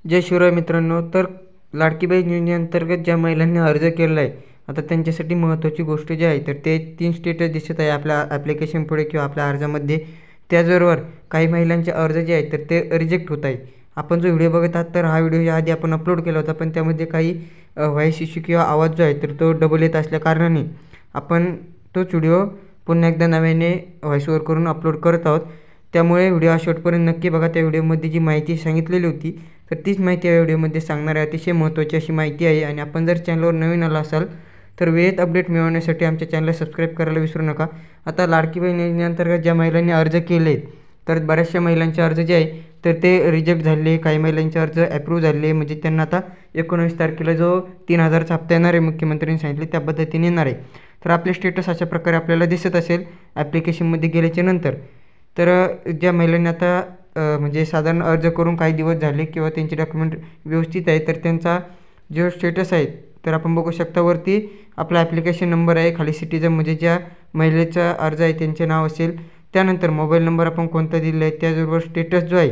जय शिवराय मित्रांनो. तर लाडकी बहीण योजनेअंतर्गत ज्या महिलांनी अर्ज केला आहे, आता त्यांच्यासाठी महत्त्वाची गोष्ट जी आहे तर ते 3 स्टेटस दिसत आहे आपल्या ॲप्लिकेशन पुढे किंवा आपल्या अर्जामध्ये. त्याचबरोबर काही महिलांचे अर्ज जे आहेत तर ते रिजेक्ट होत आहे. आपण जो व्हिडिओ बघत आहात तर हा व्हिडिओ याआधी आपण अपलोड केला होता, पण त्यामध्ये काही व्हॉईस इश्यू किंवा आवाज जो आहे तर तो डबल येत असल्या कारणाने आपण तोच व्हिडिओ पुन्हा एकदा नव्याने व्हॉईस ओव्हर करून अपलोड करत आहोत. त्यामुळे व्हिडिओ हा शेवटपर्यंत नक्की बघा. त्या व्हिडिओमध्ये जी माहिती सांगितलेली होती तर तीच माहिती या व्हिडिओमध्ये सांगणार आहे. अतिशय महत्त्वाची अशी माहिती आहे. आणि आपण जर चॅनलवर नवीन आला असाल तर वेळेत अपडेट मिळवण्यासाठी आमच्या चॅनलला सबस्क्राईब करायला विसरू नका. आता लाडकी बहीण योजनेअंतर्गत ज्या महिलांनी अर्ज केले तर बऱ्याचशा महिलांचे अर्ज जे आहे तर ते रिजेक्ट झाले. काही महिलांचे अर्ज ॲप्रूव्ह झाले, म्हणजे त्यांना आता 19 तारखेला जो 3000चा हप्ता येणार आहे मुख्यमंत्र्यांनी सांगितले त्या पद्धतीने येणार आहे. तर आपले स्टेटस अशा प्रकारे आपल्याला दिसत असेल ॲप्लिकेशनमध्ये गेल्याच्या नंतर. तर ज्या महिलांनी आता म्हणजे साधारण अर्ज करून काही दिवस झाले किंवा त्यांचे डॉक्युमेंट व्यवस्थित आहे तर त्यांचा जो स्टेटस आहे तर आपण बघू शकता. वरती आपला ॲप्लिकेशन नंबर आहे, खाली सिटीजन म्हणजे ज्या महिलेचा अर्ज आहे त्यांचे नाव असेल, त्यानंतर मोबाईल नंबर आपण कोणता दिलेला आहे, त्याचबरोबर स्टेटस जो आहे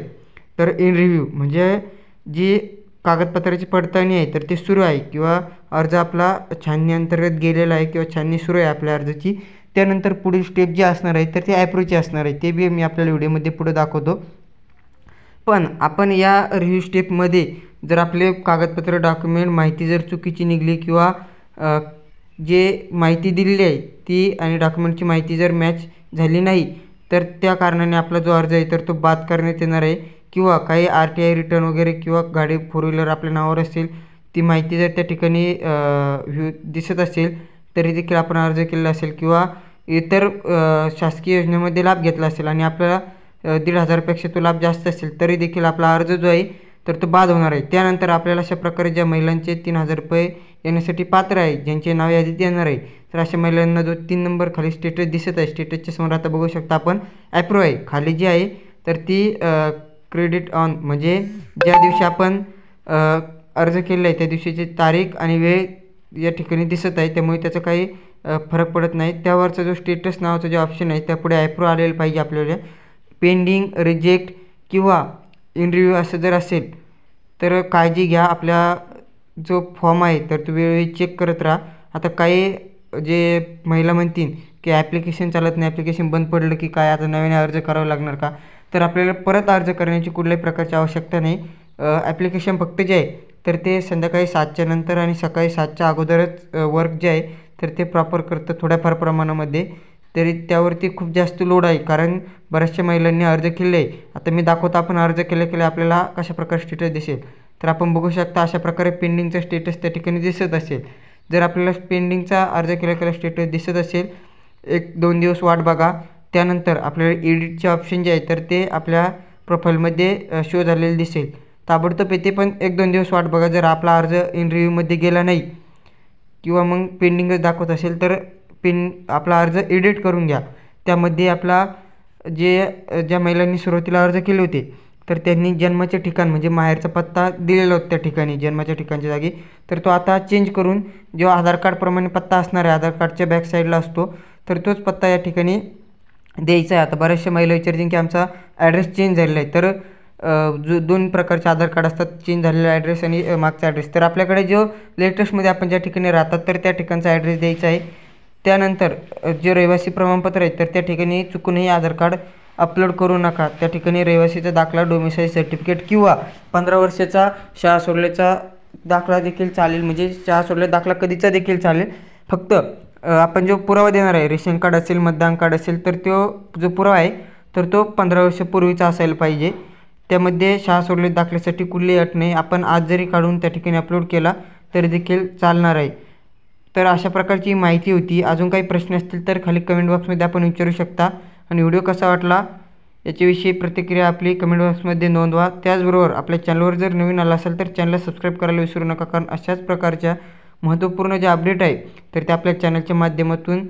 तर इन रिव्ह्यू म्हणजे जी कागदपत्राची पडताळणी आहे तर ती सुरू आहे किंवा अर्ज आपला छाननी अंतर्गत गेलेला आहे किंवा छाननी सुरू आहे आपल्या अर्जाची. त्यानंतर पुढील स्टेप जी असणार आहे तर ती ॲप्रूव्हची असणार आहे. ते बी मी आपल्याला व्हिडिओमध्ये पुढे दाखवतो. पण आपण या रिव्ह्यू स्टेपमध्ये जर आपले कागदपत्र डॉक्युमेंट माहिती जर चुकीची निघाली किंवा जे माहिती दिलेली आहे ती आणि डॉक्युमेंटची माहिती जर मॅच झाली नाही तर त्या कारणाने आपला जो अर्ज आहे तर तो बाद करण्यात येणार आहे. किंवा काही RTI रिटर्न वगैरे किंवा गाडी 4 व्हीलर आपल्या नावावर असेल ती माहिती जर त्या ठिकाणी दिसत असेल तरी देखील आपण अर्ज केलेला असेल किंवा इतर शासकीय योजनेमध्ये लाभ घेतला असेल आणि आपल्याला 1,500पेक्षा तो लाभ जास्त असेल तरी देखील आपला अर्ज जो आहे तर तो बाद होणार आहे. त्यानंतर आपल्याला अशा प्रकारे ज्या महिलांचे 3000 रुपये येण्यासाठी पात्र आहे, ज्यांचे नाव यादीत येणार आहे, तर अशा महिलांना जो 3 नंबर खाली स्टेटस दिसत आहे, स्टेटसच्या समोर आता बघू शकता आपण ॲप्रूव्ह आहे. खाली जी आहे तर ती क्रेडिट ऑन म्हणजे ज्या दिवशी आपण अर्ज केलेला आहे त्या दिवशीची तारीख आणि वेळ या ठिकाणी दिसत आहे, त्यामुळे त्याचा काही फरक पडत नाही. त्यावरचा जो स्टेटस नावाचा जो ऑप्शन आहे त्यापुढे ॲप्रूव्ह आलेलं पाहिजे आपल्याला. पेंडिंग, रिजेक्ट किंवा इन रिव्ह्यू असं जर असेल तर काळजी घ्या. आपला जो फॉर्म आहे तर तो वेळोवेळी चेक करत राहा. आता काही जे महिला म्हणतील की ॲप्लिकेशन चालत नाही, ॲप्लिकेशन बंद पडलं की काय, आता नवीन अर्ज करावा लागणार का, तर आपल्याला परत अर्ज करण्याची कुठल्याही प्रकारची आवश्यकता नाही. ॲप्लिकेशन फक्त जे आहे तर ते संध्याकाळी 7च्या नंतर आणि सकाळी 7च्या अगोदरच वर्क जे आहे तर ते प्रॉपर करतं थोड्याफार प्रमाणामध्ये. तरी त्यावरती खूप जास्त लोड आहे कारण बऱ्याचशा महिलांनी अर्ज केले आहे. आता मी दाखवतो आपण अर्ज केले आपल्याला कशा प्रकारे स्टेटस दिसेल. तर आपण बघू शकता अशा प्रकारे पेंडिंगचा स्टेटस त्या ठिकाणी दिसत असेल. जर आपल्याला पेंडिंगचा अर्ज केला स्टेटस दिसत असेल 1-2 दिवस वाट बघा. त्यानंतर आपल्याला एडिटचे ऑप्शन जे आहे तर ते आपल्या प्रोफाईलमध्ये शो झालेले दिसेल. ताबडतोब येते, पण 1-2 दिवस वाट बघा. जर आपला अर्ज इन रिव्ह्यूमध्ये गेला नाही किंवा मग पेंडिंगच दाखवत असेल तर आपला अर्ज एडिट करून घ्या. त्यामध्ये आपला ज्या महिलांनी सुरुवातीला अर्ज केले होते तर त्यांनी जन्माचे ठिकाण म्हणजे माहेरचा पत्ता दिलेला होता त्या ठिकाणी जन्माच्या ठिकाणच्या जागी, तर तो आता चेंज करून जो आधार कार्डप्रमाणे पत्ता असणार आहे, आधार कार्डच्या बॅक साईडला असतो, तर तोच पत्ता या ठिकाणी द्यायचा आहे. आता बऱ्याचशा महिला विचारतील की आमचा ॲड्रेस चेंज झालेला आहे. तर जो 2 प्रकारचे आधार कार्ड असतात, चेंज झालेला ॲड्रेस आणि मागचा ॲड्रेस. तर आपल्याकडे जो लेटेस्टमध्ये आपण ज्या ठिकाणी राहतात तर त्या ठिकाणचा ॲड्रेस द्यायचा आहे. त्यानंतर जे रहिवासी प्रमाणपत्र आहे तर त्या ठिकाणी चुकूनही आधार कार्ड अपलोड करू नका. त्या ठिकाणी रहिवासीचा दाखला, डोमिसाईल सर्टिफिकेट किंवा 15 वर्षाचा शाळा सोडल्याचा दाखला देखील चालेल, म्हणजे शाळा सोडल्याचा दाखला कधीचा देखील चालेल. फक्त आपण जो पुरावा देणार आहे, रेशन कार्ड असेल, मतदान कार्ड असेल, तर तो जो पुरावा आहे तर तो 15 वर्षापूर्वीचा असायला पाहिजे. त्यामध्ये शाळा सोडल्या दाखल्यासाठी कुठलीही अट नाही. आपण आज जरी काढून त्या ठिकाणी अपलोड केला तरी देखील चालणार आहे. तर अशा प्रकारची माहिती होती. अजून काही प्रश्न असतील तर खाली कमेंट बॉक्समध्ये आपण विचारू शकता. आणि व्हिडिओ कसा वाटला याच्याविषयी प्रतिक्रिया आपली कमेंट बॉक्समध्ये नोंदवा. त्याचबरोबर आपल्या चॅनलवर जर नवीन आला असेल तर चॅनलला सबस्क्राईब करायला विसरू नका, कारण अशाच प्रकारच्या महत्त्वपूर्ण ज्या अपडेट आहे तर त्या आपल्या चॅनलच्या माध्यमातून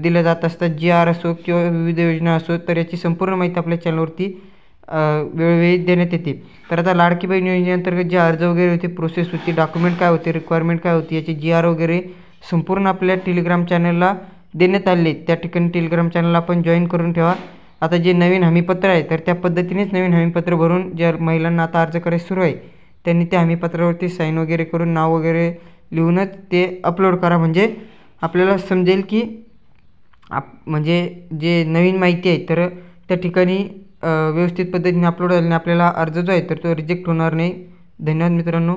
दिल्या जात असतात. GR असो किंवा विविध योजना असो, तर याची संपूर्ण माहिती आपल्या चॅनलवरती वेळोवेळी देण्यात येते. तर आता लाडकी बहीण योजनेअंतर्गत जे अर्ज वगैरे होते, प्रोसेस होती, डॉक्युमेंट काय होते, रिक्वायरमेंट काय होती, याची GR वगैरे संपूर्ण आपल्या टेलिग्राम चॅनलला देण्यात आले. त्या ठिकाणी टेलिग्राम चॅनलला आपण जॉईन करून ठेवा. आता जे नवीन हमीपत्र आहे तर त्या पद्धतीनेच नवीन हमीपत्र भरून ज्या महिलांना आता अर्ज करायला सुरू आहे त्यांनी त्या हमीपत्रावरती साईन वगैरे करून नाव वगैरे लिहूनच ते अपलोड करा, म्हणजे आपल्याला समजेल की म्हणजे जे नवीन माहिती आहे तर त्या ठिकाणी व्यवस्थित पद्धतीने अपलोड झाल्याने आपल्याला अर्ज जो आहे तर तो रिजेक्ट होणार नाही. धन्यवाद मित्रांनो.